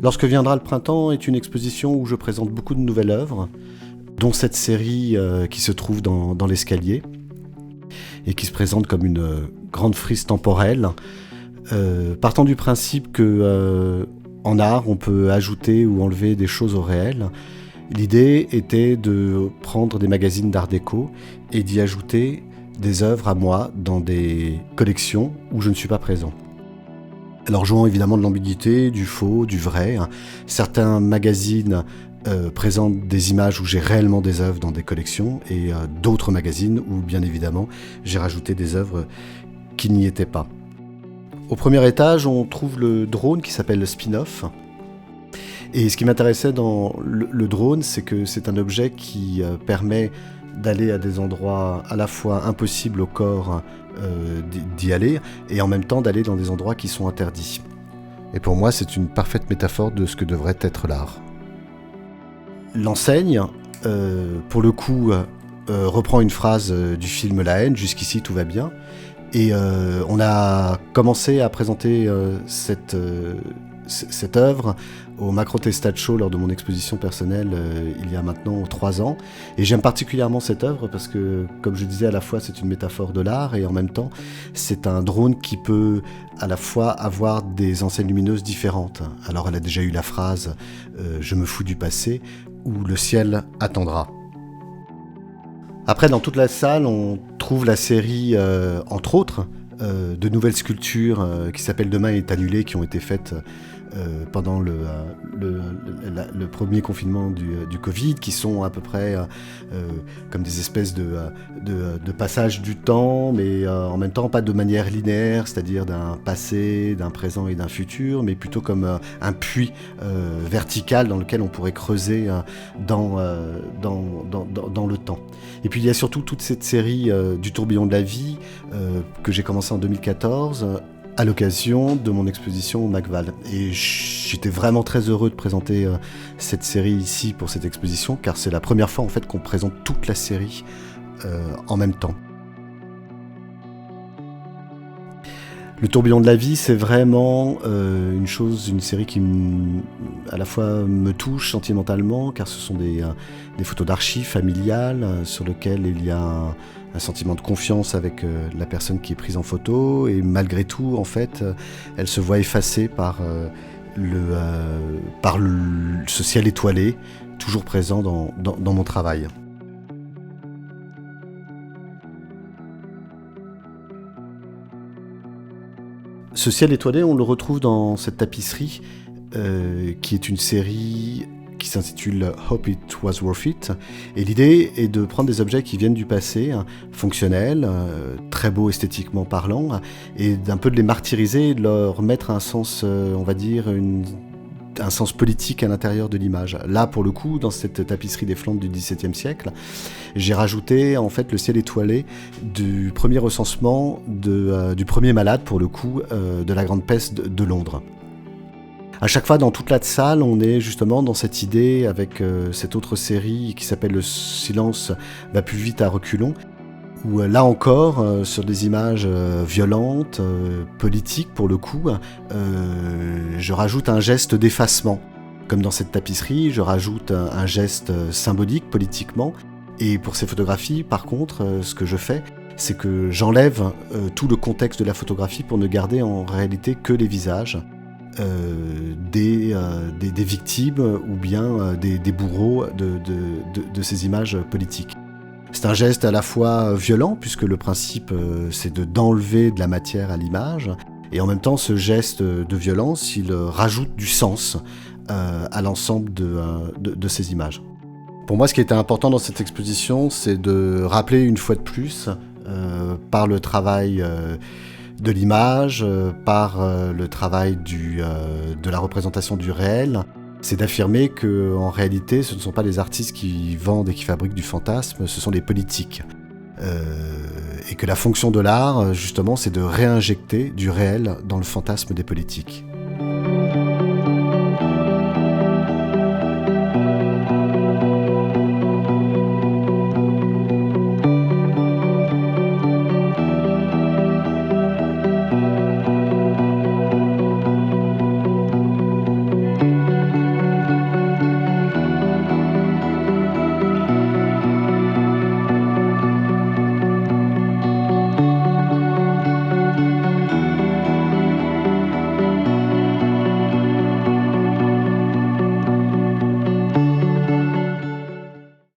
Lorsque viendra le printemps est une exposition où je présente beaucoup de nouvelles œuvres, dont cette série qui se trouve dans l'escalier et qui se présente comme une grande frise temporelle, partant du principe que en art on peut ajouter ou enlever des choses au réel. L'idée était de prendre des magazines d'art déco et d'y ajouter des œuvres à moi dans des collections où je ne suis pas présent. Alors jouant évidemment de l'ambiguïté, du faux, du vrai. Certains magazines présentent des images où j'ai réellement des œuvres dans des collections et d'autres magazines où bien évidemment j'ai rajouté des œuvres qui n'y étaient pas. Au premier étage, on trouve le drone qui s'appelle le Spin-off. Et ce qui m'intéressait dans le drone, c'est que c'est un objet qui permet d'aller à des endroits à la fois impossibles au corps d'y aller, et en même temps d'aller dans des endroits qui sont interdits. Et pour moi, c'est une parfaite métaphore de ce que devrait être l'art. L'enseigne, pour le coup, reprend une phrase du film La haine, jusqu'ici tout va bien, et on a commencé à présenter cette œuvre au Macro Testat Show lors de mon exposition personnelle il y a maintenant 3 ans. Et j'aime particulièrement cette œuvre parce que, comme je disais, à la fois c'est une métaphore de l'art et en même temps c'est un drone qui peut à la fois avoir des enseignes lumineuses différentes. Alors elle a déjà eu la phrase « Je me fous du passé » ou « Le ciel attendra ». Après, dans toute la salle, on trouve la série, entre autres, de nouvelles sculptures qui s'appellent Demain est annulé, qui ont été faites pendant le premier confinement du Covid, qui sont à peu près comme des espèces de passage du temps, mais en même temps pas de manière linéaire, c'est-à-dire d'un passé, d'un présent et d'un futur, mais plutôt comme un puits vertical dans lequel on pourrait creuser dans le temps. Et puis il y a surtout toute cette série du tourbillon de la vie que j'ai commencé en 2014 à l'occasion de mon exposition au McVal. Et j'étais vraiment très heureux de présenter cette série ici pour cette exposition, car c'est la première fois en fait qu'on présente toute la série en même temps. Le tourbillon de la vie, c'est vraiment une série qui à la fois me touche sentimentalement, car ce sont des photos d'archives familiales sur lesquelles il y a un sentiment de confiance avec la personne qui est prise en photo, et malgré tout, en fait, elle se voit effacée par ce ciel étoilé, toujours présent dans mon travail. Ce ciel étoilé, on le retrouve dans cette tapisserie qui est une série qui s'intitule Hope It Was Worth It. Et l'idée est de prendre des objets qui viennent du passé, fonctionnels, très beaux esthétiquement parlant, et d'un peu de les martyriser et de leur mettre un sens, on va dire, un sens politique à l'intérieur de l'image. Là, pour le coup, dans cette tapisserie des Flandres du XVIIe siècle, j'ai rajouté en fait le ciel étoilé du premier recensement du premier malade, pour le coup, de la Grande Peste de Londres. À chaque fois, dans toute la salle, on est justement dans cette idée avec cette autre série qui s'appelle Le silence va plus vite à reculons, où là encore, sur des images violentes, politiques pour le coup, je rajoute un geste d'effacement. Comme dans cette tapisserie, je rajoute un geste symbolique politiquement. Et pour ces photographies, par contre, ce que je fais, c'est que j'enlève tout le contexte de la photographie pour ne garder en réalité que les visages des victimes ou bien des bourreaux de ces images politiques. C'est un geste à la fois violent, puisque le principe c'est d'enlever de la matière à l'image, et en même temps ce geste de violence, il rajoute du sens à l'ensemble de ces images. Pour moi, ce qui était important dans cette exposition, c'est de rappeler une fois de plus, par le travail de l'image, par le travail de la représentation du réel, c'est d'affirmer qu'en réalité, ce ne sont pas les artistes qui vendent et qui fabriquent du fantasme, ce sont les politiques. Et que la fonction de l'art, justement, c'est de réinjecter du réel dans le fantasme des politiques.